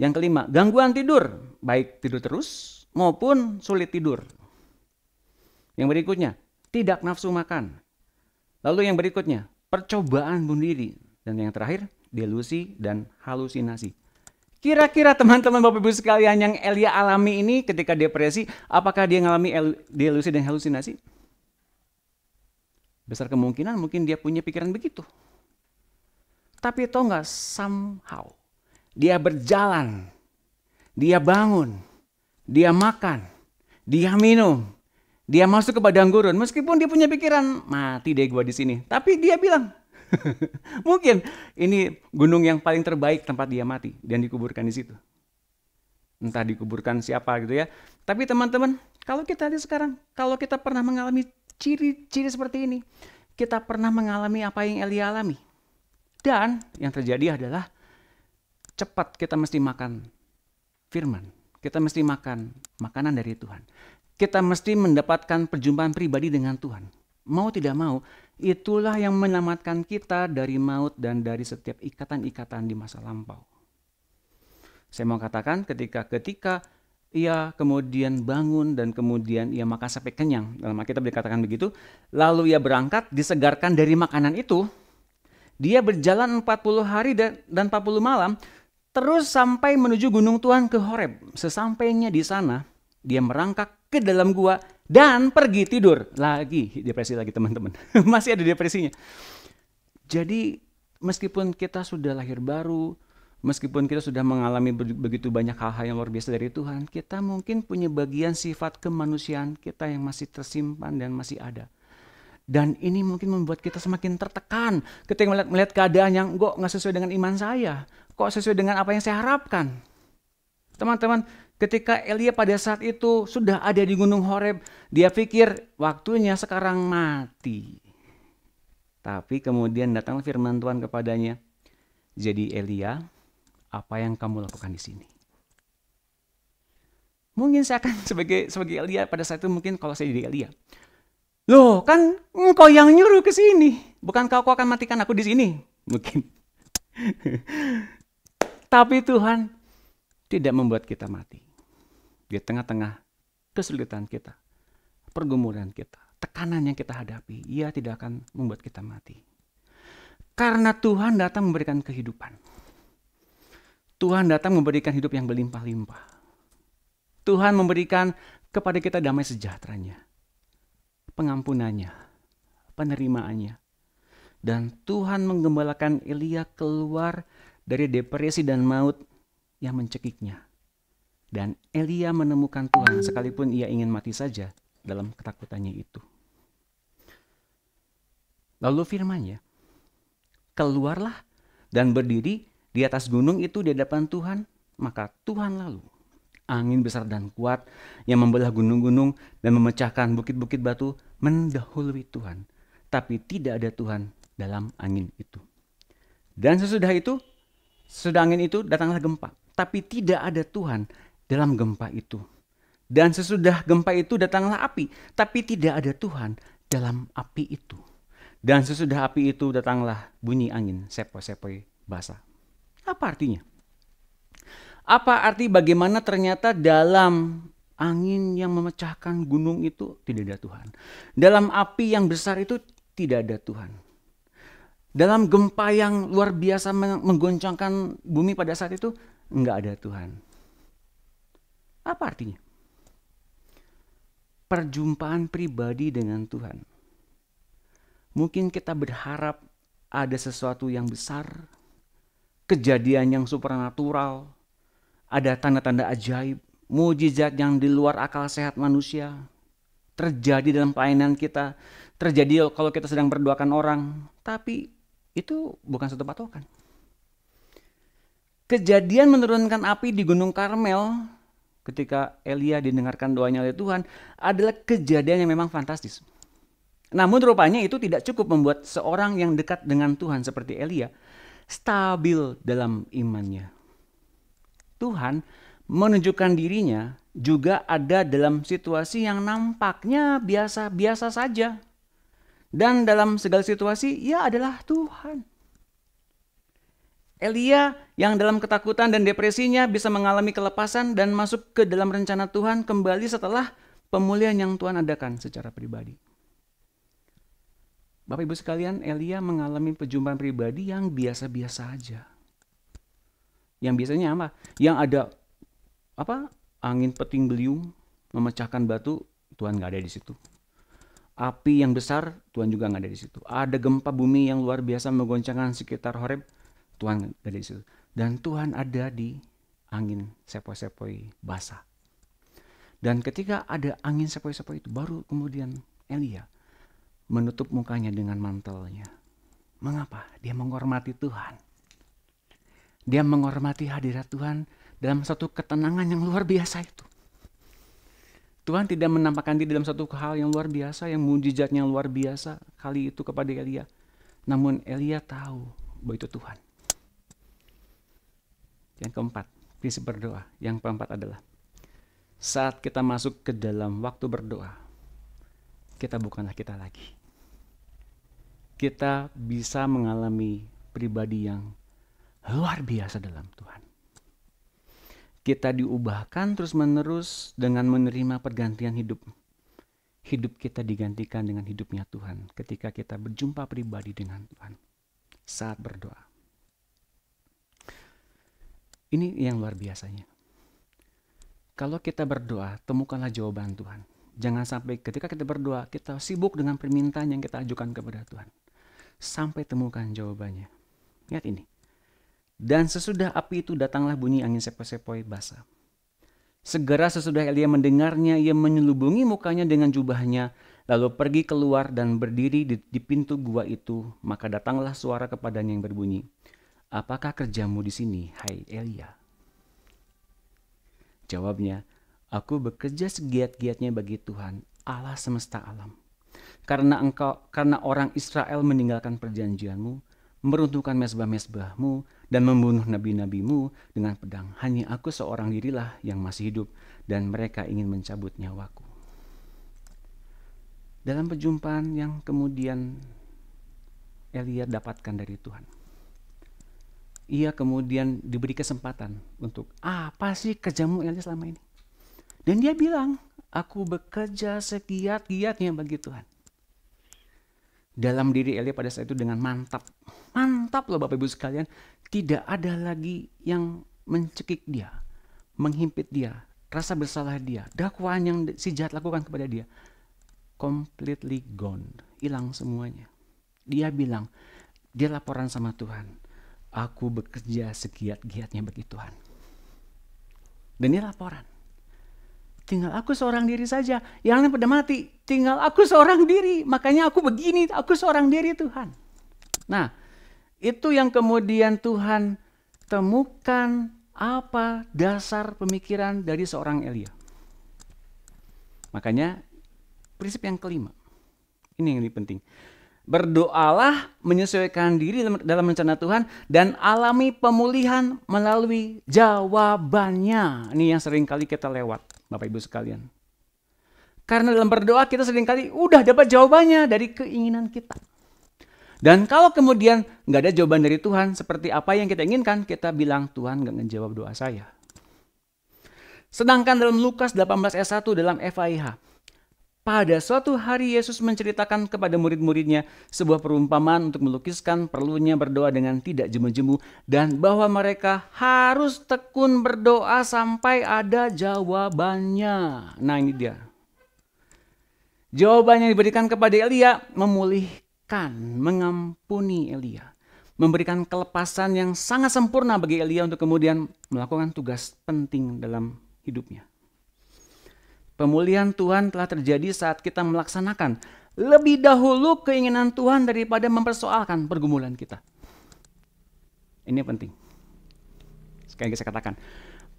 S1: Yang kelima, gangguan tidur, baik tidur terus maupun sulit tidur. Yang berikutnya, tidak nafsu makan. Lalu yang berikutnya, percobaan bunuh diri. Dan yang terakhir, delusi dan halusinasi. Kira-kira teman-teman Bapak Ibu sekalian yang Elia alami ini ketika depresi, apakah dia mengalami delusi dan halusinasi? Besar kemungkinan mungkin dia punya pikiran begitu. Tapi tahu nggak, somehow dia berjalan, dia bangun, dia makan, dia minum, dia masuk ke padang gurun. Meskipun dia punya pikiran, mati deh gua di sini. Tapi dia bilang, mungkin ini gunung yang paling terbaik tempat dia mati dan dikuburkan di situ. Entah dikuburkan siapa gitu ya. Tapi teman-teman, kalau kita lihat sekarang, kalau kita pernah mengalami ciri-ciri seperti ini, kita pernah mengalami apa yang Elia alami. Dan yang terjadi adalah cepat kita mesti makan firman. Kita mesti makan makanan dari Tuhan. Kita mesti mendapatkan perjumpaan pribadi dengan Tuhan. Mau tidak mau, itulah yang menyelamatkan kita dari maut dan dari setiap ikatan-ikatan di masa lampau. Saya mau katakan ketika ia kemudian bangun dan kemudian ia makan sampai kenyang. Dalam Alkitab dikatakan begitu. Lalu ia berangkat, disegarkan dari makanan itu. Dia berjalan 40 hari dan 40 malam, terus sampai menuju gunung Tuhan ke Horeb. Sesampainya di sana, dia merangkak ke dalam gua dan pergi tidur. Lagi, depresi lagi teman-teman. Masih ada depresinya. Jadi meskipun kita sudah lahir baru, meskipun kita sudah mengalami begitu banyak hal-hal yang luar biasa dari Tuhan, kita mungkin punya bagian sifat kemanusiaan kita yang masih tersimpan dan masih ada. Dan ini mungkin membuat kita semakin tertekan ketika melihat keadaan yang kok nggak sesuai dengan iman saya, kok sesuai dengan apa yang saya harapkan. Teman-teman, ketika Elia pada saat itu sudah ada di Gunung Horeb, dia pikir waktunya sekarang mati. Tapi kemudian datang firman Tuhan kepadanya, jadi Elia, apa yang kamu lakukan di sini? Mungkin saya akan sebagai Elia pada saat itu, mungkin kalau saya jadi Elia, loh kan engkau yang nyuruh ke sini, bukan kau akan matikan aku di sini, mungkin. Tapi Tuhan tidak membuat kita mati. Di tengah-tengah kesulitan kita, pergumulan kita, tekanan yang kita hadapi, Ia tidak akan membuat kita mati. Karena Tuhan datang memberikan kehidupan. Tuhan datang memberikan hidup yang berlimpah-limpah. Tuhan memberikan kepada kita damai sejahteranya, pengampunannya, penerimaannya. Dan Tuhan menggembalakan Elia keluar dari depresi dan maut yang mencekiknya. Dan Elia menemukan Tuhan sekalipun ia ingin mati saja dalam ketakutannya itu. Lalu firman-Nya, keluarlah dan berdiri di atas gunung itu di hadapan Tuhan. Maka Tuhan lalu, angin besar dan kuat yang membelah gunung-gunung dan memecahkan bukit-bukit batu mendahului Tuhan. Tapi tidak ada Tuhan dalam angin itu. Dan sesudah itu, Sesudah angin itu datanglah gempa. Tapi tidak ada Tuhan dalam gempa itu. Dan sesudah gempa itu datanglah api. Tapi tidak ada Tuhan dalam api itu. Dan sesudah api itu datanglah bunyi angin sepoi-sepoi basah. Apa artinya? Apa arti bagaimana ternyata dalam angin yang memecahkan gunung itu tidak ada Tuhan. Dalam api yang besar itu tidak ada Tuhan. Dalam gempa yang luar biasa menggoncangkan bumi pada saat itu enggak ada Tuhan. Apa artinya? Perjumpaan pribadi dengan Tuhan. Mungkin kita berharap ada sesuatu yang besar, kejadian yang supernatural, ada tanda-tanda ajaib, mujizat yang di luar akal sehat manusia, terjadi dalam pelayanan kita, terjadi kalau kita sedang berdoakan orang, tapi itu bukan satu patokan. Kejadian menurunkan api di Gunung Karmel ketika Elia didengarkan doanya oleh Tuhan adalah kejadian yang memang fantastis. Namun rupanya itu tidak cukup membuat seorang yang dekat dengan Tuhan seperti Elia stabil dalam imannya. Tuhan menunjukkan dirinya juga ada dalam situasi yang nampaknya biasa-biasa saja. Dan dalam segala situasi, ia adalah Tuhan. Elia yang dalam ketakutan dan depresinya bisa mengalami kelepasan dan masuk ke dalam rencana Tuhan kembali setelah pemulihan yang Tuhan adakan secara pribadi. Bapak Ibu sekalian, Elia mengalami perjumpaan pribadi yang biasa-biasa aja. Yang biasanya apa? Yang ada angin peting beliung memecahkan batu, Tuhan nggak ada di situ. Api yang besar, Tuhan juga nggak ada di situ. Ada gempa bumi yang luar biasa menggoncangkan sekitar Horeb, Tuhan nggak ada di situ. Dan Tuhan ada di angin sepoi-sepoi basah. Dan ketika ada angin sepoi-sepoi itu, baru kemudian Elia menutup mukanya dengan mantelnya. Mengapa? Dia menghormati Tuhan. Dia menghormati hadirat Tuhan dalam satu ketenangan yang luar biasa itu. Tuhan tidak menampakkan diri dalam satu hal yang luar biasa, yang mujizatnya luar biasa kali itu kepada Elia. Namun Elia tahu bahwa itu Tuhan. Yang keempat, prinsip berdoa. Yang keempat adalah saat kita masuk ke dalam waktu berdoa, kita bukanlah kita lagi. Kita bisa mengalami pribadi yang luar biasa dalam Tuhan. Kita diubahkan terus-menerus dengan menerima pergantian hidup. Hidup kita digantikan dengan hidupnya Tuhan ketika kita berjumpa pribadi dengan Tuhan saat berdoa. Ini yang luar biasanya. Kalau kita berdoa, temukanlah jawaban Tuhan. Jangan sampai ketika kita berdoa, kita sibuk dengan permintaan yang kita ajukan kepada Tuhan. Sampai temukan jawabannya. Lihat ini. Dan sesudah api itu datanglah bunyi angin sepoi-sepoi basah. Segera sesudah Elia mendengarnya, ia menyelubungi mukanya dengan jubahnya, lalu pergi keluar dan berdiri di pintu gua itu. Maka datanglah suara kepadanya yang berbunyi, "Apakah kerjamu di sini, hai Elia?" Jawabnya, "Aku bekerja segiat-giatnya bagi Tuhan, Allah semesta alam. Karena orang Israel meninggalkan perjanjianmu, meruntuhkan mezbah-mezbahmu, dan membunuh nabi-nabimu dengan pedang. Hanya aku seorang dirilah yang masih hidup, dan mereka ingin mencabut nyawaku." Dalam perjumpaan yang kemudian Elia dapatkan dari Tuhan, ia kemudian diberi kesempatan untuk, apa sih kerjamu Elia selama ini? Dan dia bilang, aku bekerja segiat-giatnya bagi Tuhan. Dalam diri Elia pada saat itu dengan mantap loh Bapak Ibu sekalian, tidak ada lagi yang mencekik dia, menghimpit dia, rasa bersalah dia, dakwaan yang si jahat lakukan kepada dia, completely gone, hilang semuanya. Dia bilang, dia laporan sama Tuhan, aku bekerja segiat-giatnya bagi Tuhan. Dan dia laporan, tinggal aku seorang diri saja, yang lain pada mati, tinggal aku seorang diri, makanya aku begini, aku seorang diri Tuhan. Nah, itu yang kemudian Tuhan temukan apa dasar pemikiran dari seorang Elia. Makanya prinsip yang kelima, ini yang lebih penting. Berdoalah, menyesuaikan diri dalam rencana Tuhan, dan alami pemulihan melalui jawabannya. Ini yang sering kali kita lewat, Bapak Ibu sekalian. Karena dalam berdoa kita sering kali udah dapat jawabannya dari keinginan kita. Dan kalau kemudian nggak ada jawaban dari Tuhan seperti apa yang kita inginkan, kita bilang Tuhan nggak ngejawab doa saya. Sedangkan dalam Lukas 18 ayat 1 dalam FAIH, pada suatu hari Yesus menceritakan kepada murid-muridnya sebuah perumpamaan untuk melukiskan perlunya berdoa dengan tidak jemu-jemu dan bahwa mereka harus tekun berdoa sampai ada jawabannya. Nah ini dia. Jawaban yang diberikan kepada Elia memulihkan, mengampuni Elia. Memberikan kelepasan yang sangat sempurna bagi Elia untuk kemudian melakukan tugas penting dalam hidupnya. Pemulihan Tuhan telah terjadi saat kita melaksanakan lebih dahulu keinginan Tuhan daripada mempersoalkan pergumulan kita. Ini penting. Sekali lagi saya katakan,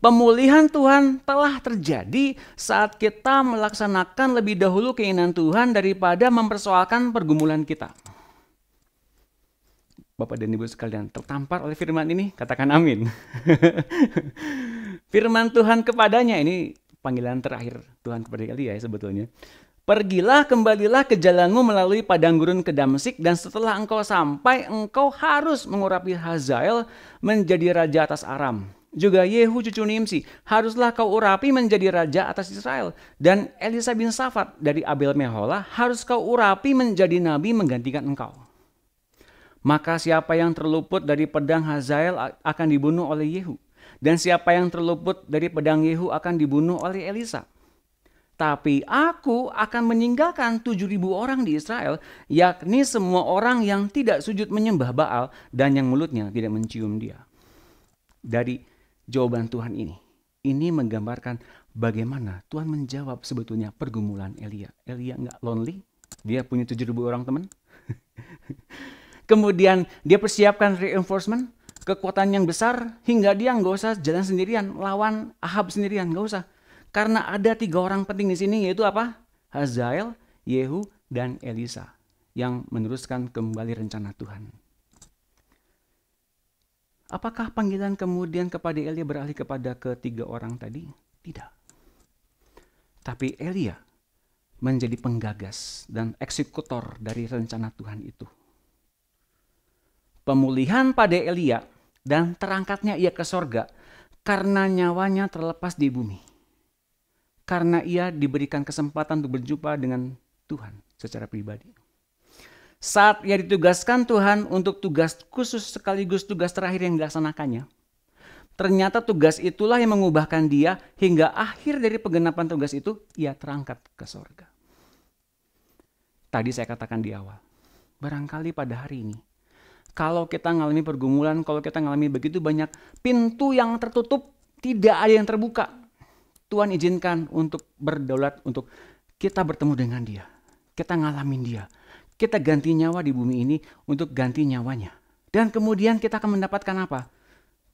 S1: pemulihan Tuhan telah terjadi saat kita melaksanakan lebih dahulu keinginan Tuhan daripada mempersoalkan pergumulan kita. Bapak dan Ibu sekalian, tertampar oleh firman ini, katakan amin. Firman Tuhan kepadanya, ini panggilan terakhir Tuhan kepada Elia ya sebetulnya. Pergilah, kembalilah ke jalanmu melalui padang gurun ke Damsyik, dan setelah engkau sampai, engkau harus mengurapi Hazael menjadi raja atas Aram. Juga Yehu cucu Nimsi, haruslah kau urapi menjadi raja atas Israel. Dan Elisa bin Safat dari Abel Meholah, harus kau urapi menjadi nabi menggantikan engkau. Maka siapa yang terluput dari pedang Hazael akan dibunuh oleh Yehu. Dan siapa yang terluput dari pedang Yehu akan dibunuh oleh Elisa. Tapi aku akan meninggalkan 7.000 orang di Israel, yakni semua orang yang tidak sujud menyembah Baal dan yang mulutnya tidak mencium dia. Dari jawaban Tuhan ini menggambarkan bagaimana Tuhan menjawab sebetulnya pergumulan Elia. Elia nggak lonely, dia punya 7.000 orang teman. Kemudian dia persiapkan reinforcement, kekuatan yang besar, hingga dia nggak usah jalan sendirian, lawan Ahab sendirian, nggak usah. Karena ada 3 orang penting di sini, yaitu apa? Hazael, Yehu, dan Elisa yang meneruskan kembali rencana Tuhan. Apakah panggilan kemudian kepada Elia beralih kepada ke-3 orang tadi? Tidak. Tapi Elia menjadi penggagas dan eksekutor dari rencana Tuhan itu. Pemulihan pada Elia dan terangkatnya ia ke sorga karena nyawanya terlepas di bumi. Karena ia diberikan kesempatan untuk berjumpa dengan Tuhan secara pribadi. Saat ia ditugaskan Tuhan untuk tugas khusus sekaligus tugas terakhir yang dilaksanakannya, ternyata tugas itulah yang mengubahkan dia hingga akhir dari penggenapan tugas itu, ia terangkat ke sorga. Tadi saya katakan di awal, barangkali pada hari ini, kalau kita mengalami pergumulan, kalau kita mengalami begitu banyak pintu yang tertutup, tidak ada yang terbuka, Tuhan izinkan untuk berdaulat, untuk kita bertemu dengan dia. Kita ngalamin dia. Kita ganti nyawa di bumi ini untuk ganti nyawanya. Dan kemudian kita akan mendapatkan apa?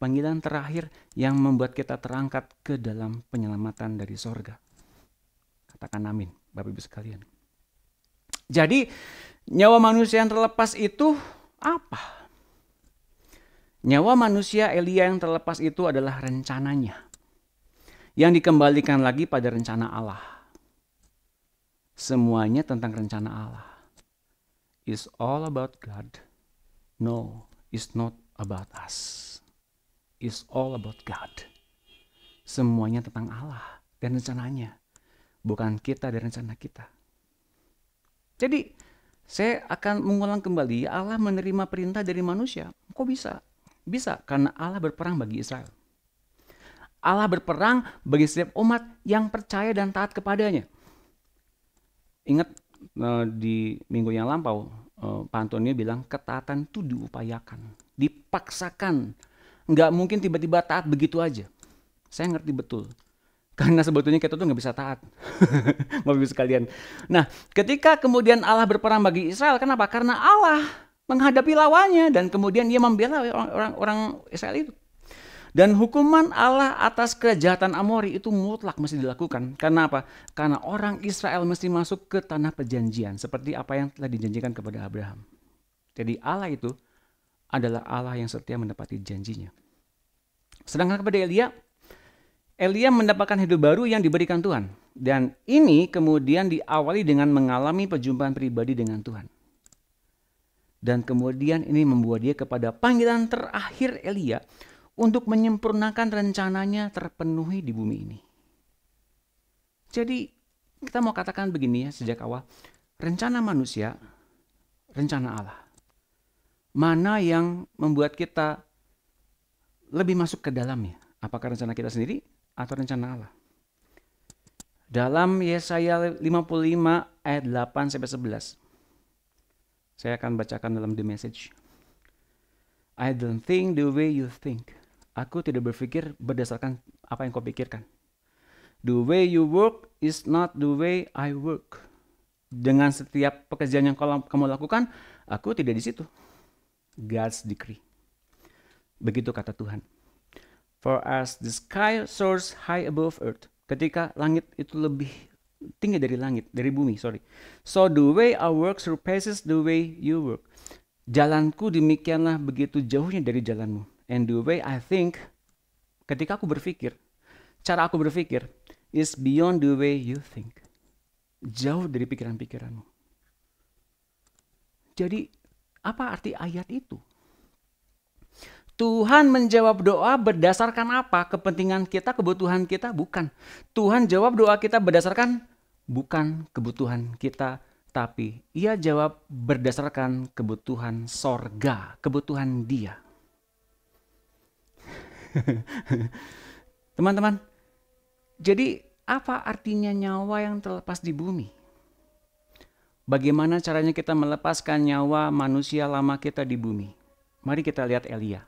S1: Panggilan terakhir yang membuat kita terangkat ke dalam penyelamatan dari sorga. Katakan amin, Bapak Ibu sekalian. Jadi nyawa manusia yang terlepas itu apa? Nyawa manusia Elia yang terlepas itu adalah rencananya, yang dikembalikan lagi pada rencana Allah. Semuanya tentang rencana Allah. Is all about God? No, it's not about us. It's all about God. Semuanya tentang Allah dan rencananya. Bukan kita dan rencana kita. Jadi, saya akan mengulang kembali, Allah menerima perintah dari manusia. Kok bisa? Bisa, karena Allah berperang bagi Israel. Allah berperang bagi setiap umat yang percaya dan taat kepadanya. Ingat di minggu yang lampau, Pak Antonio bilang ketaatan itu diupayakan, dipaksakan. Nggak mungkin tiba-tiba taat begitu aja. Saya ngerti betul. Karena sebetulnya kita tuh nggak bisa taat. Bapak Ibu sekalian. Nah, ketika kemudian Allah berperang bagi Israel, kenapa? Karena Allah menghadapi lawannya dan kemudian ia membela orang Israel itu. Dan hukuman Allah atas kejahatan Amori itu mutlak mesti dilakukan. Karena apa? Karena orang Israel mesti masuk ke tanah perjanjian seperti apa yang telah dijanjikan kepada Abraham. Jadi Allah itu adalah Allah yang setia menepati janjinya. Sedangkan kepada Elia mendapatkan hidup baru yang diberikan Tuhan. Dan ini kemudian diawali dengan mengalami perjumpaan pribadi dengan Tuhan. Dan kemudian ini membuat dia kepada panggilan terakhir Elia untuk menyempurnakan rencananya terpenuhi di bumi ini. Jadi kita mau katakan begini ya sejak awal. Rencana manusia, rencana Allah. Mana yang membuat kita lebih masuk ke dalamnya? Apakah rencana kita sendiri atau rencana Allah? Dalam Yesaya 55 ayat 8-11. Saya akan bacakan dalam The Message. I don't think the way you think. Aku tidak berpikir berdasarkan apa yang kau pikirkan. The way you work is not the way I work. Dengan setiap pekerjaan yang kamu lakukan, aku tidak di situ. God's decree. Begitu kata Tuhan. For as the sky soars high above earth. Ketika langit itu lebih tinggi dari langit, dari bumi, So the way I work surpasses the way you work. Jalanku demikianlah begitu jauhnya dari jalanmu. And the way I think, ketika aku berpikir, cara aku berpikir is beyond the way you think. Jauh dari pikiran-pikiranmu. Jadi, apa arti ayat itu? Tuhan menjawab doa berdasarkan apa? Kepentingan kita, kebutuhan kita? Bukan. Tuhan jawab doa kita berdasarkan bukan kebutuhan kita, tapi Ia jawab berdasarkan kebutuhan sorga, kebutuhan Dia. Teman-teman, jadi apa artinya nyawa yang terlepas di bumi? Bagaimana caranya kita melepaskan nyawa manusia lama kita di bumi? Mari kita lihat Elia.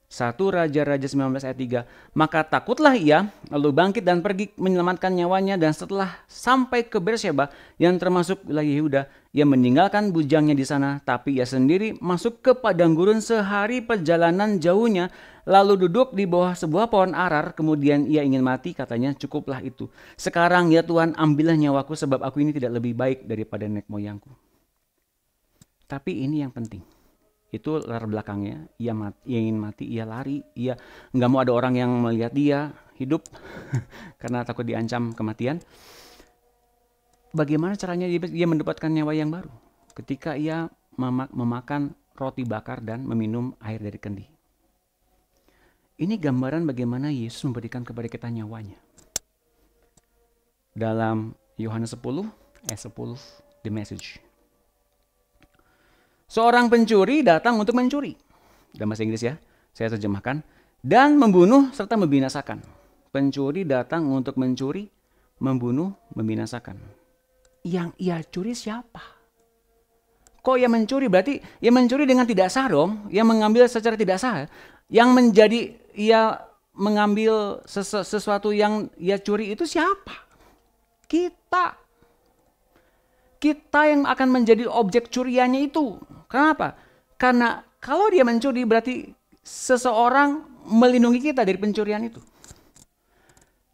S1: 1 Raja-Raja 19 ayat 3. Maka takutlah ia, lalu bangkit dan pergi menyelamatkan nyawanya, dan setelah sampai ke Beersheba yang termasuk wilayah Yehuda, ia meninggalkan bujangnya di sana, tapi ia sendiri masuk ke padang gurun sehari perjalanan jauhnya, lalu duduk di bawah sebuah pohon arar, kemudian ia ingin mati, katanya, cukuplah itu. Sekarang ya Tuhan, ambillah nyawaku sebab aku ini tidak lebih baik daripada nenek moyangku. Tapi ini yang penting. Itu latar belakangnya, ia ingin mati, ia lari, ia nggak mau ada orang yang melihat dia hidup karena takut diancam kematian. Bagaimana caranya dia mendapatkan nyawa yang baru? Ketika ia memakan roti bakar dan meminum air dari kendi. Ini gambaran bagaimana Yesus memberikan kepada kita nyawanya. Dalam Yohanes 10 ayat 10, The Message. Seorang pencuri datang untuk mencuri. Dalam bahasa Inggris ya, saya terjemahkan. Dan membunuh serta membinasakan. Pencuri datang untuk mencuri, membunuh, membinasakan. Yang ia curi siapa? Kok ia mencuri? Berarti ia mencuri dengan tidak sah dong. Ia mengambil secara tidak sah. Yang menjadi ia mengambil sesuatu yang ia curi itu siapa? Kita. Kita yang akan menjadi objek curiannya itu. Kenapa? Karena kalau dia mencuri berarti seseorang melindungi kita dari pencurian itu.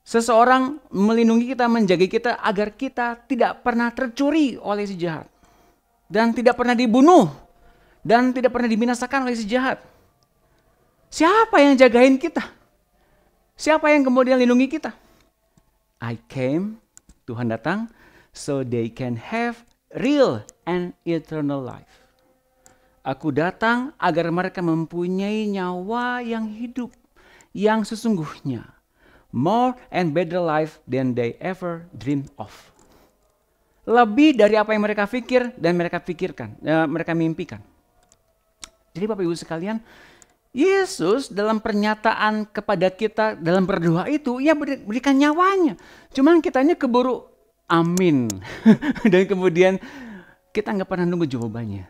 S1: Seseorang melindungi kita, menjaga kita agar kita tidak pernah tercuri oleh si jahat. Dan tidak pernah dibunuh. Dan tidak pernah dibinasakan oleh si jahat. Siapa yang jagain kita? Siapa yang kemudian lindungi kita? I came, Tuhan datang, so they can have real and eternal life. Aku datang agar mereka mempunyai nyawa yang hidup, yang sesungguhnya. More and better life than they ever dream of. Lebih dari apa yang mereka pikir dan mereka pikirkan, mereka mimpikan. Jadi Bapak Ibu sekalian, Yesus dalam pernyataan kepada kita dalam berdoa itu, ia berikan nyawanya. Cuman kitanya keburu amin. Dan kemudian kita nggak pernah nunggu jawabannya.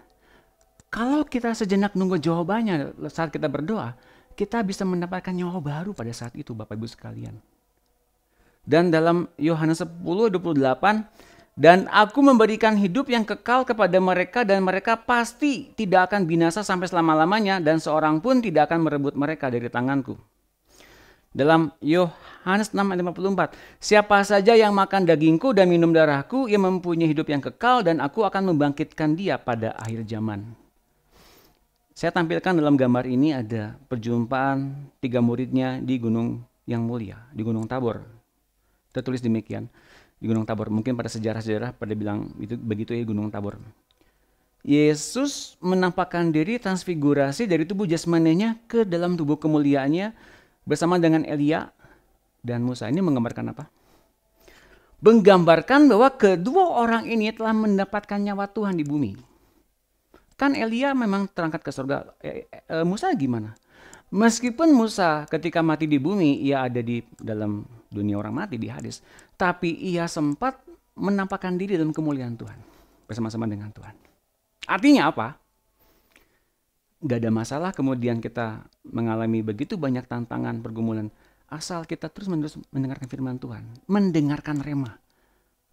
S1: Kalau kita sejenak nunggu jawabannya saat kita berdoa, kita bisa mendapatkan nyawa baru pada saat itu Bapak Ibu sekalian. Dan dalam Yohanes 10:28, dan aku memberikan hidup yang kekal kepada mereka dan mereka pasti tidak akan binasa sampai selama-lamanya dan seorang pun tidak akan merebut mereka dari tanganku. Dalam Yohanes 6 ayat 54, siapa saja yang makan dagingku dan minum darahku, ia mempunyai hidup yang kekal dan aku akan membangkitkan dia pada akhir zaman. Saya tampilkan dalam gambar ini ada perjumpaan 3 muridnya di gunung yang mulia, di Gunung Tabor. Tertulis demikian, di Gunung Tabor. Mungkin pada sejarah-sejarah pada bilang itu begitu ya, Gunung Tabor. Yesus menampakkan diri transfigurasi dari tubuh jasmaninya ke dalam tubuh kemuliaannya bersama dengan Elia dan Musa. Ini menggambarkan apa? Menggambarkan bahwa kedua orang ini telah mendapatkan nyawa Tuhan di bumi. Kan Elia memang terangkat ke surga. Musa gimana? Meskipun Musa ketika mati di bumi, ia ada di dalam dunia orang mati di Hades. Tapi ia sempat menampakkan diri dalam kemuliaan Tuhan. Bersama-sama dengan Tuhan. Artinya apa? Gak ada masalah kemudian kita mengalami begitu banyak tantangan, pergumulan. Asal kita terus-menerus mendengarkan firman Tuhan. Mendengarkan rema.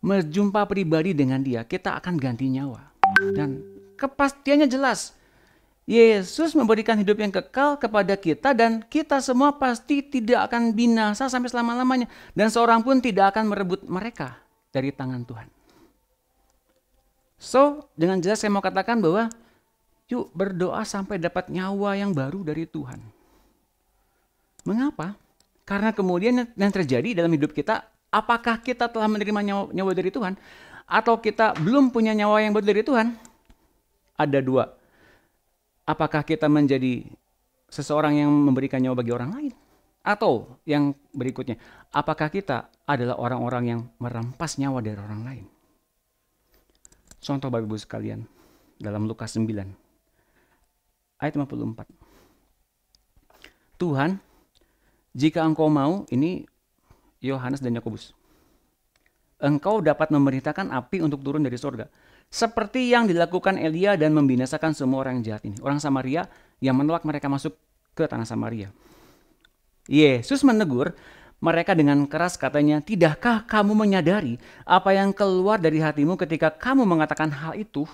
S1: Berjumpa pribadi dengan dia, kita akan ganti nyawa. Dan kepastiannya jelas. Yesus memberikan hidup yang kekal kepada kita dan kita semua pasti tidak akan binasa sampai selama-lamanya. Dan seorang pun tidak akan merebut mereka dari tangan Tuhan. So, dengan jelas saya mau katakan bahwa yuk berdoa sampai dapat nyawa yang baru dari Tuhan. Mengapa? Karena kemudian yang terjadi dalam hidup kita, apakah kita telah menerima nyawa dari Tuhan atau kita belum punya nyawa yang baru dari Tuhan? Ada 2. Apakah kita menjadi seseorang yang memberikan nyawa bagi orang lain? Atau yang berikutnya, apakah kita adalah orang-orang yang merampas nyawa dari orang lain? Contoh Bapak Ibu sekalian, dalam Lukas 9, ayat 54. Tuhan, jika engkau mau, ini Yohanes dan Yakobus, engkau dapat memerintahkan api untuk turun dari surga. Seperti yang dilakukan Elia dan membinasakan semua orang yang jahat ini. Orang Samaria yang menolak mereka masuk ke tanah Samaria. Yesus menegur mereka dengan keras katanya, tidakkah kamu menyadari apa yang keluar dari hatimu ketika kamu mengatakan hal itu?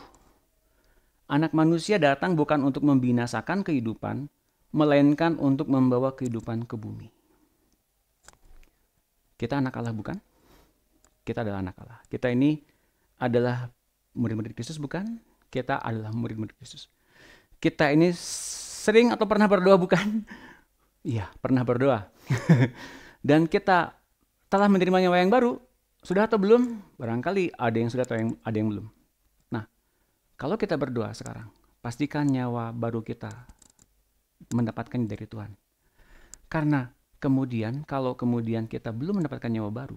S1: Anak manusia datang bukan untuk membinasakan kehidupan, melainkan untuk membawa kehidupan ke bumi. Kita anak Allah bukan? Kita adalah anak Allah. Kita ini adalah murid-murid Kristus bukan? Kita adalah murid-murid Kristus. Kita ini sering atau pernah berdoa bukan? Iya, pernah berdoa. Dan kita telah menerima nyawa yang baru. Sudah atau belum? Barangkali ada yang sudah atau ada yang belum. Nah, kalau kita berdoa sekarang, pastikan nyawa baru kita mendapatkan dari Tuhan. Karena kemudian, kalau kemudian kita belum mendapatkan nyawa baru,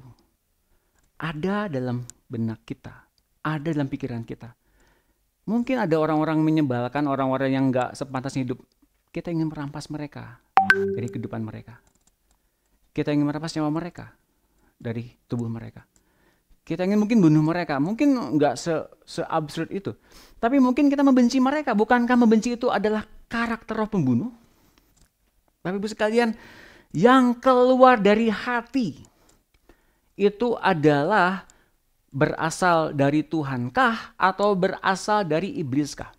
S1: ada dalam benak kita, ada dalam pikiran kita. Mungkin ada orang-orang menyebalkan, orang-orang yang gak sepantasnya hidup. Kita ingin merampas mereka dari kehidupan mereka. Kita ingin merampas nyawa mereka dari tubuh mereka. Kita ingin mungkin bunuh mereka. Mungkin nggak se-absurd itu. Tapi mungkin kita membenci mereka. Bukankah membenci itu adalah karakter roh pembunuh? Bapak Ibu sekalian, yang keluar dari hati itu adalah berasal dari Tuhankah atau berasal dari ibliskah?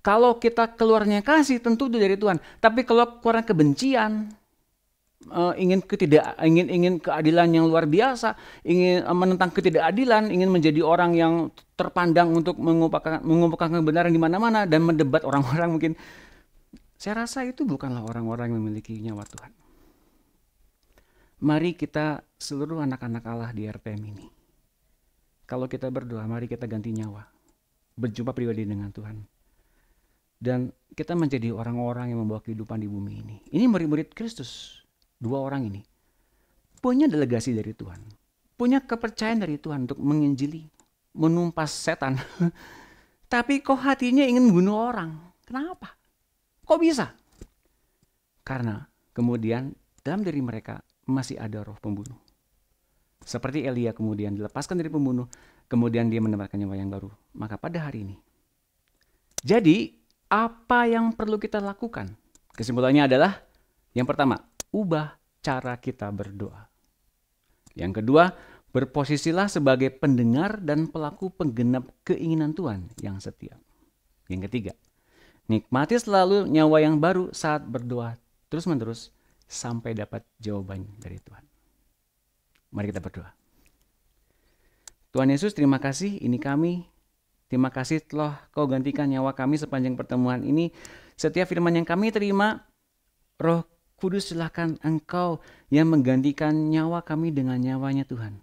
S1: Kalau kita keluarnya kasih, tentu itu dari Tuhan. Tapi kalau keluarnya kebencian, ingin keadilan yang luar biasa, ingin menentang ketidakadilan, ingin menjadi orang yang terpandang untuk mengumpulkan kebenaran di mana-mana dan mendebat orang-orang mungkin. Saya rasa itu bukanlah orang-orang yang memiliki nyawa Tuhan. Mari kita seluruh anak-anak Allah di RPM ini, kalau kita berdoa, mari kita ganti nyawa, berjumpa pribadi dengan Tuhan. Dan kita menjadi orang-orang yang membawa kehidupan di bumi ini. Ini murid-murid Kristus. 2 orang ini punya delegasi dari Tuhan, punya kepercayaan dari Tuhan untuk menginjili, menumpas setan. Tapi kok hatinya ingin bunuh orang? Kenapa? Kok bisa? Karena kemudian dalam diri mereka masih ada roh pembunuh. Seperti Elia kemudian dilepaskan dari pembunuh, kemudian dia mendapatkan nyawa yang baru. Maka pada hari ini, jadi apa yang perlu kita lakukan? Kesimpulannya adalah yang pertama, ubah cara kita berdoa. Yang kedua, berposisilah sebagai pendengar dan pelaku penggenap keinginan Tuhan yang setia. Yang ketiga, nikmati selalu nyawa yang baru saat berdoa terus-menerus sampai dapat jawaban dari Tuhan. Mari kita berdoa. Tuhan Yesus, terima kasih, ini kami. Terima kasih telah Kau gantikan nyawa kami sepanjang pertemuan ini. Setiap firman yang kami terima, Roh Kudus, silakan Engkau yang menggantikan nyawa kami dengan nyawanya Tuhan.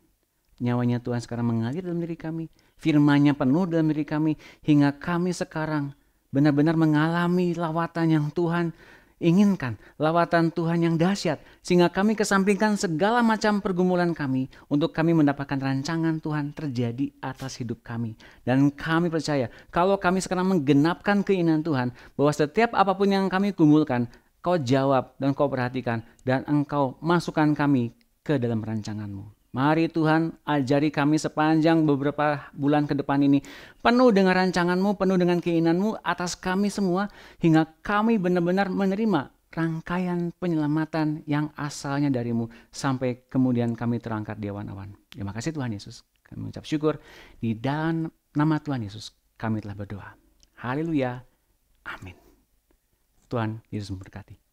S1: Nyawanya Tuhan sekarang mengalir dalam diri kami. Firman-Nya penuh dalam diri kami. Hingga kami sekarang benar-benar mengalami lawatan yang Tuhan inginkan, lawatan Tuhan yang dahsyat, sehingga kami kesampingkan segala macam pergumulan kami untuk kami mendapatkan rancangan Tuhan terjadi atas hidup kami. Dan kami percaya kalau kami sekarang menggenapkan keinginan Tuhan, bahwa setiap apapun yang kami kumpulkan, Kau jawab dan Kau perhatikan, dan Engkau masukkan kami ke dalam rancangan-Mu. Mari Tuhan, ajari kami sepanjang beberapa bulan ke depan ini penuh dengan rancangan-Mu, penuh dengan keinginan-Mu atas kami semua, hingga kami benar-benar menerima rangkaian penyelamatan yang asalnya dari-Mu sampai kemudian kami terangkat di awan-awan. Terima kasih Tuhan Yesus. Kami mengucap syukur di dalam nama Tuhan Yesus kami telah berdoa. Haleluya. Amin. Tuhan Yesus memberkati.